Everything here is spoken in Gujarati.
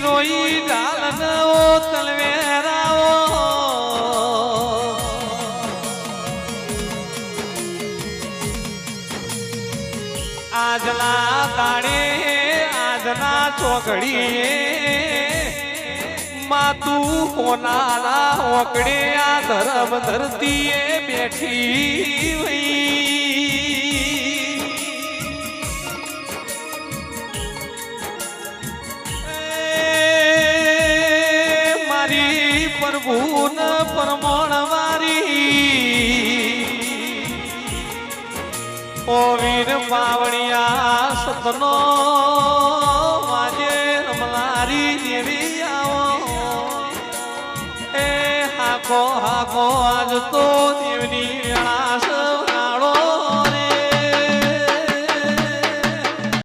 શિરોઈ ડાલનો તલવેરાઓ આજના દાડે આજના ચોકડીએ માતું કોનાના ઓકડે આ ધરમ ધરતીએ બેઠી વઈ મારી પ્રભુન પરમણ મારી ઓ વીર પાવણિયા સતનો વાજે રમનારી દેવી આવો એ હાકો હાકો આજ તો દેવની